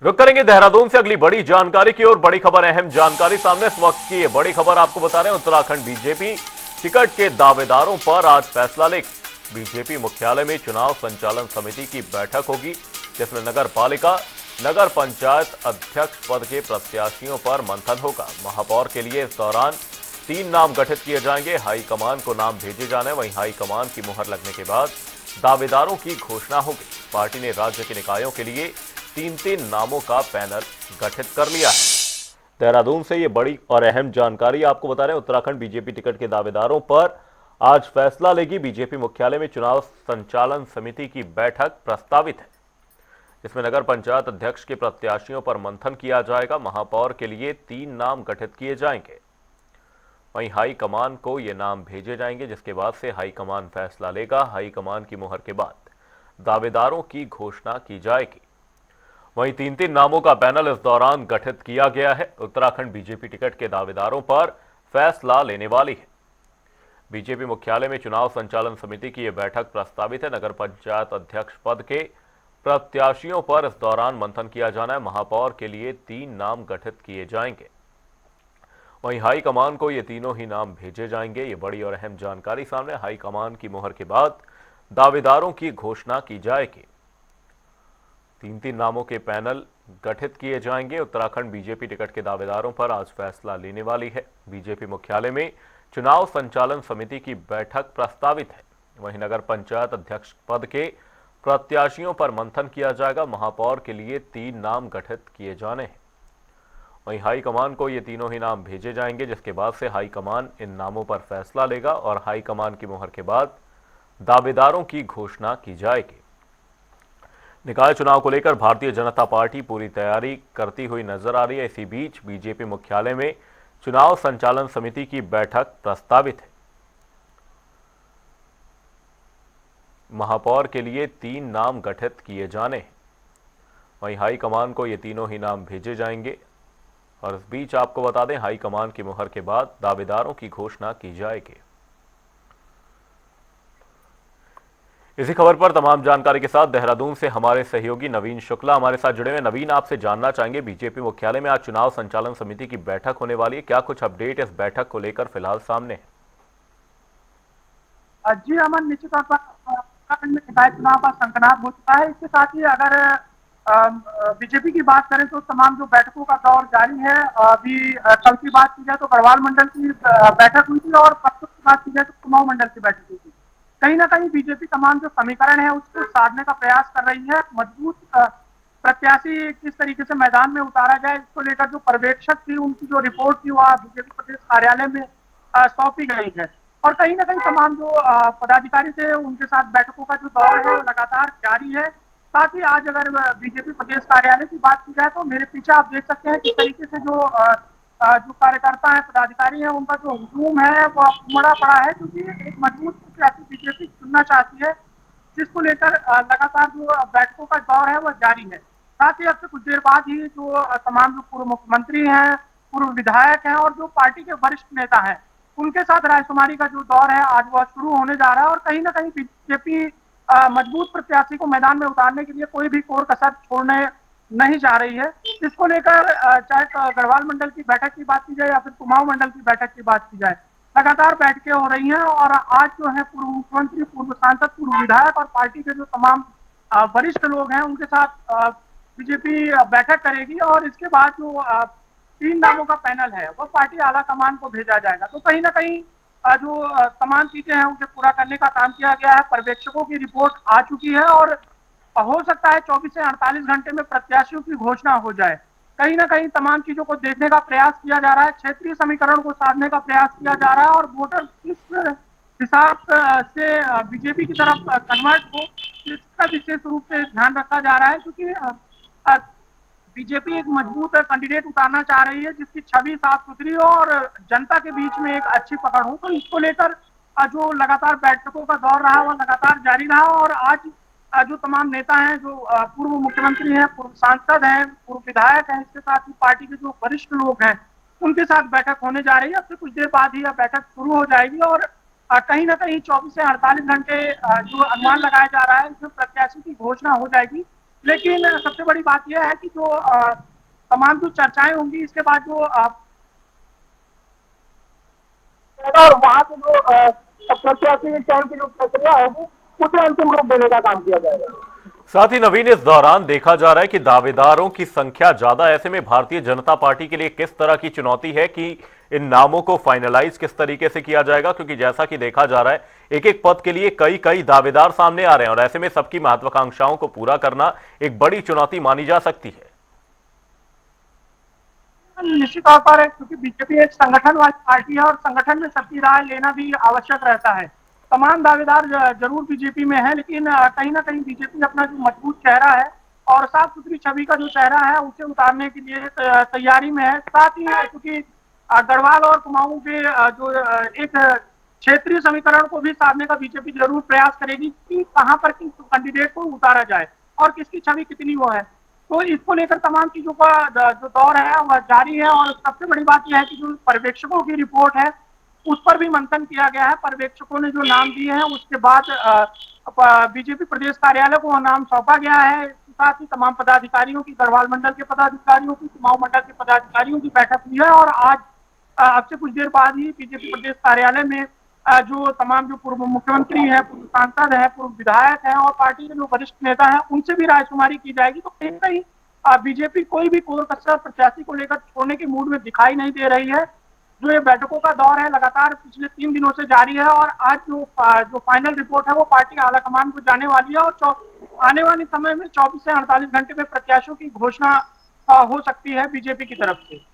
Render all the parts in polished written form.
रुक करेंगे देहरादून से अगली बड़ी जानकारी की ओर। बड़ी खबर, अहम जानकारी सामने इस वक्त की। ये बड़ी खबर आपको बता रहे हैं, उत्तराखंड बीजेपी टिकट के दावेदारों पर आज फैसला लेगी। बीजेपी मुख्यालय में चुनाव संचालन समिति की बैठक होगी, जिसमें नगर पालिका, नगर पंचायत अध्यक्ष पद के प्रत्याशियों पर मंथन होगा। महापौर के लिए इस दौरान 3 नाम गठित किए जाएंगे। हाईकमान को नाम भेजे जाने, वहीं हाईकमान की मुहर लगने के बाद दावेदारों की घोषणा होगी। पार्टी ने राज्य के निकायों के लिए 3 नामों का पैनल गठित कर लिया है। देहरादून से ये बड़ी और अहम जानकारी आपको बता रहे हैं। उत्तराखंड बीजेपी टिकट के दावेदारों पर आज फैसला लेगी बीजेपी मुख्यालय में चुनाव संचालन समिति की बैठक प्रस्तावित है। इसमें नगर पंचायत अध्यक्ष के प्रत्याशियों पर मंथन किया जाएगा। महापौर के लिए 3 नाम गठित किए जाएंगे। वहीं हाईकमान को ये नाम भेजे जाएंगे, जिसके बाद से हाईकमान फैसला लेगा। हाईकमान की मुहर के बाद दावेदारों की घोषणा की जाएगी। वहीं 3 नामों का पैनल इस दौरान गठित किया गया है। उत्तराखंड बीजेपी टिकट के दावेदारों पर फैसला लेने वाली है। बीजेपी मुख्यालय में चुनाव संचालन समिति की यह बैठक प्रस्तावित है। नगर पंचायत अध्यक्ष पद के प्रत्याशियों पर इस दौरान मंथन किया जाना है। महापौर के लिए 3 नाम गठित किए जाएंगे। वहीं हाईकमान को ये तीनों ही नाम भेजे जाएंगे। ये बड़ी और अहम जानकारी सामने। हाईकमान की मुहर के बाद दावेदारों की घोषणा की जाएगी। 3 नामों के पैनल गठित किए जाएंगे। उत्तराखंड बीजेपी टिकट के दावेदारों पर आज फैसला लेने वाली है। बीजेपी मुख्यालय में चुनाव संचालन समिति की बैठक प्रस्तावित है। वहीं नगर पंचायत अध्यक्ष पद के प्रत्याशियों पर मंथन किया जाएगा। महापौर के लिए 3 नाम गठित किए जाने हैं। वहीं हाईकमान को ये तीनों ही नाम भेजे जाएंगे, जिसके बाद से हाईकमान इन नामों पर फैसला लेगा और हाईकमान की मुहर के बाद दावेदारों की घोषणा की जाएगी। निकाय चुनाव को लेकर भारतीय जनता पार्टी पूरी तैयारी करती हुई नजर आ रही है। इसी बीच बीजेपी मुख्यालय में चुनाव संचालन समिति की बैठक प्रस्तावित है। महापौर के लिए 3 नाम गठित किए जाने हैं। वहीं हाईकमान को ये तीनों ही नाम भेजे जाएंगे। और इस बीच आपको बता दें, हाईकमान की मुहर के बाद दावेदारों की घोषणा की जाएगी। इसी खबर पर तमाम जानकारी के साथ देहरादून से हमारे सहयोगी नवीन शुक्ला हमारे साथ जुड़े हुए। नवीन, आपसे जानना चाहेंगे, बीजेपी मुख्यालय में आज चुनाव संचालन समिति की बैठक होने वाली है, क्या कुछ अपडेट इस बैठक को लेकर फिलहाल सामने है? जी अमन, निश्चित तौर पर उत्तराखंड में निकाय चुनाव का संकनाट हो चुका है। इसके साथ ही अगर बीजेपी की बात करें तो तमाम जो बैठकों का दौर जारी है। अभी कल की बात की जाए तो गढ़वाल मंडल की बैठक हुई थी और परसों की बात की जाए तो कुमाऊं मंडल की बैठक हुई थी। कहीं ना कहीं बीजेपी तमाम जो समीकरण है उसको साधने का प्रयास कर रही है। मजबूत प्रत्याशी किस तरीके से मैदान में उतारा जाए, इसको लेकर जो पर्यवेक्षक थी उनकी जो रिपोर्ट थी वह बीजेपी प्रदेश कार्यालय में सौंपी गई है। और कहीं ना कहीं तमाम जो पदाधिकारी थे उनके साथ बैठकों का जो दौर है वो लगातार जारी है। साथ ही आज अगर बीजेपी प्रदेश कार्यालय की बात की जाए तो मेरे पीछे आप देख सकते हैं किस तरीके से जो कार्यकर्ता है, पदाधिकारी है, उनका जो हुजूम है वो उमड़ा पड़ा है, क्योंकि एक मजबूत प्रत्याशी बीजेपी चुनना चाहती है, जिसको लेकर लगातार जो बैठकों का दौर है वह जारी है। साथ ही अब से कुछ देर बाद ही जो तमाम जो पूर्व मुख्यमंत्री हैं, पूर्व विधायक हैं और जो पार्टी के वरिष्ठ नेता हैं, उनके साथ रायशुमारी का जो दौर है आज वह शुरू होने जा रहा है। और कहीं ना कहीं बीजेपी मजबूत प्रत्याशी को मैदान में उतारने के लिए कोई भी कोर कसर छोड़ने नहीं जा रही है। इसको लेकर चाहे गढ़वाल मंडल की बैठक की बात की जाए या फिर कुमाऊं मंडल की बैठक की बात की जाए, लगातार बैठकें हो रही हैं। और आज जो है पूर्व मुख्यमंत्री, पूर्व सांसद, पूर्व विधायक और पार्टी के जो तमाम वरिष्ठ लोग हैं उनके साथ बीजेपी बैठक करेगी। और इसके बाद जो 3 नामों का पैनल है वो पार्टी आला कमान को भेजा जाएगा। तो कहीं ना कहीं जो तमाम चीजें हैं उसे पूरा करने का काम किया गया है। पर्यवेक्षकों की रिपोर्ट आ चुकी है और हो सकता है 24 से 48 घंटे में प्रत्याशियों की घोषणा हो जाए। कहीं ना कहीं तमाम चीजों को देखने का प्रयास किया जा रहा है, क्षेत्रीय समीकरण को साधने का प्रयास किया जा रहा है और वोटर किस हिसाब से बीजेपी की तरफ कन्वर्ट हो, इसका विशेष रूप से ध्यान रखा जा रहा है। क्योंकि बीजेपी एक मजबूत कैंडिडेट उतारना चाह रही है जिसकी छवि साफ सुथरी हो और जनता के बीच में एक अच्छी पकड़ हो। तो इसको लेकर जो लगातार बैठकों का दौर रहा वह लगातार जारी रहा। और आज जो तमाम नेता हैं, जो पूर्व मुख्यमंत्री हैं, पूर्व सांसद हैं, पूर्व विधायक हैं, इसके साथ ही पार्टी के जो वरिष्ठ लोग हैं, उनके साथ बैठक होने जा रही है। अब से कुछ देर बाद ही यह बैठक शुरू हो जाएगी और कहीं ना कहीं 24 से 48 घंटे जो अनुमान लगाया जा रहा है इसमें प्रत्याशी की घोषणा हो जाएगी। लेकिन सबसे बड़ी बात यह है कि जो तमाम जो चर्चाएं होंगी इसके बाद जो और वहाँ से जो प्रत्याशी चयन की जो प्रक्रिया होगी उसे अंतिम रूप देने का काम किया जाएगा। साथ ही नवीन, इस दौरान देखा जा रहा है कि दावेदारों की संख्या ज्यादा, ऐसे में भारतीय जनता पार्टी के लिए किस तरह की चुनौती है कि इन नामों को फाइनलाइज किस तरीके से किया जाएगा, क्योंकि जैसा कि देखा जा रहा है एक एक पद के लिए कई कई दावेदार सामने आ रहे हैं और ऐसे में सबकी महत्वाकांक्षाओं को पूरा करना एक बड़ी चुनौती मानी जा सकती है। निश्चित तौर पर क्योंकि बीजेपी एक संगठन वाली पार्टी है और संगठन में सबकी राय लेना भी आवश्यक रहता है। तमाम दावेदार जरूर बीजेपी में है, लेकिन कहीं ना कहीं बीजेपी अपना जो मजबूत चेहरा है और साफ सुथरी छवि का जो चेहरा है उसे उतारने के लिए तैयारी में है। साथ ही क्योंकि गढ़वाल और कुमाऊं के जो एक क्षेत्रीय समीकरण को भी साधने का बीजेपी जरूर प्रयास करेगी कि कहाँ पर किस कैंडिडेट को उतारा जाए और किसकी छवि कितनी वो है। तो इसको लेकर तमाम चीजों का जो दौर है वह जारी है और सबसे बड़ी बात यह है कि जो पर्यवेक्षकों की रिपोर्ट है उस पर भी मंथन किया गया है। पर्यवेक्षकों ने जो नाम दिए हैं उसके बाद बीजेपी प्रदेश कार्यालय को नाम सौंपा गया है। साथ ही तमाम पदाधिकारियों की, गढ़वाल मंडल के पदाधिकारियों की, कुमाऊं मंडल के पदाधिकारियों की बैठक हुई है और आज अब से कुछ देर बाद ही बीजेपी प्रदेश कार्यालय में जो तमाम जो पूर्व मुख्यमंत्री है, पूर्व सांसद है, पूर्व विधायक है और पार्टी के जो वरिष्ठ नेता है उनसे भी रायशुमारी की जाएगी। तो कहीं ना कहीं बीजेपी कोई भी कोर कसर प्रत्याशी को लेकर छोड़ने के मूड में दिखाई नहीं दे रही है। जो ये बैठकों का दौर है लगातार पिछले 3 दिनों से जारी है और आज जो फाइनल रिपोर्ट है वो पार्टी आलाकमान को जाने वाली है और आने वाले समय में 24 से 48 घंटे में प्रत्याशियों की घोषणा हो सकती है बीजेपी की तरफ से।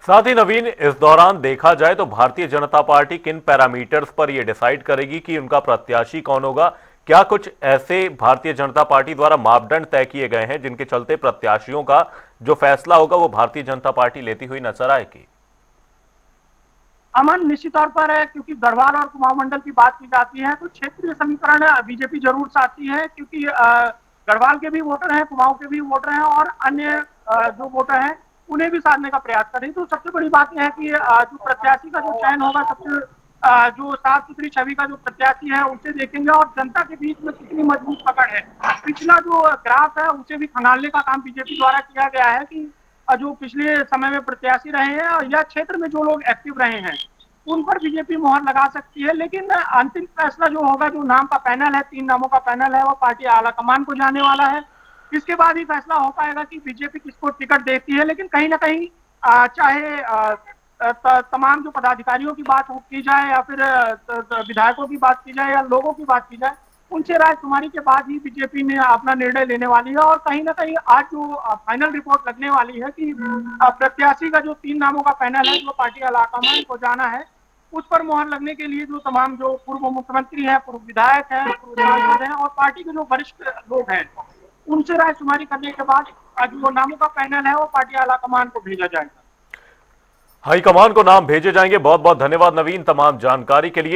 साथ ही नवीन, इस दौरान देखा जाए तो भारतीय जनता पार्टी किन पैरामीटर्स पर यह डिसाइड करेगी कि उनका प्रत्याशी कौन होगा? क्या कुछ ऐसे भारतीय जनता पार्टी द्वारा मापदंड तय किए गए हैं जिनके चलते प्रत्याशियों का जो फैसला होगा वो भारतीय जनता पार्टी लेती हुई नजर आएगी? अमन, निश्चित तौर पर है क्योंकि गढ़वाल और कुमाऊं मंडल की बात की जाती है तो क्षेत्रीय समीकरण बीजेपी जरूर चाहती है क्योंकि गढ़वाल के भी वोटर हैं, कुमाऊं के भी वोटर हैं और अन्य जो वोटर हैं उन्हें भी साधने का प्रयास करें। तो सबसे बड़ी बात यह है कि जो प्रत्याशी का जो चयन होगा सबसे जो साफ सुथरी छवि का जो प्रत्याशी है उसे देखेंगे और जनता के बीच में कितनी मजबूत पकड़ है। पिछला जो ग्राफ है उसे भी खंगालने का काम बीजेपी द्वारा किया गया है कि जो पिछले समय में प्रत्याशी रहे हैं या क्षेत्र में जो लोग एक्टिव रहे हैं उन पर बीजेपी मोहर लगा सकती है। लेकिन अंतिम फैसला जो होगा, जो नाम का पैनल है, 3 नामों का पैनल है, वो पार्टी आलाकमान को जाने वाला है। इसके बाद ही फैसला हो पाएगा कि बीजेपी किसको टिकट देती है। लेकिन कहीं ना कहीं चाहे तमाम जो पदाधिकारियों की बात की जाए या फिर विधायकों की बात की जाए या लोगों की बात की जाए, उनसे रायशुमारी के बाद ही बीजेपी ने अपना निर्णय लेने वाली है। और कहीं ना कहीं आज जो फाइनल रिपोर्ट लगने वाली है कि प्रत्याशी का जो 3 नामों का पैनल है जो पार्टी आलाकमान को जाना है उस पर मोहर लगने के लिए जो तमाम जो पूर्व मुख्यमंत्री है, पूर्व विधायक है, पूर्व सांसद है और पार्टी के जो वरिष्ठ लोग हैं उनसे रायशुमारी करने के बाद जो नामों का पैनल है वो पार्टी आलाकमान को भेजा जाएगा। हाईकमान को नाम भेजे जाएंगे। बहुत बहुत धन्यवाद नवीन तमाम जानकारी के लिए।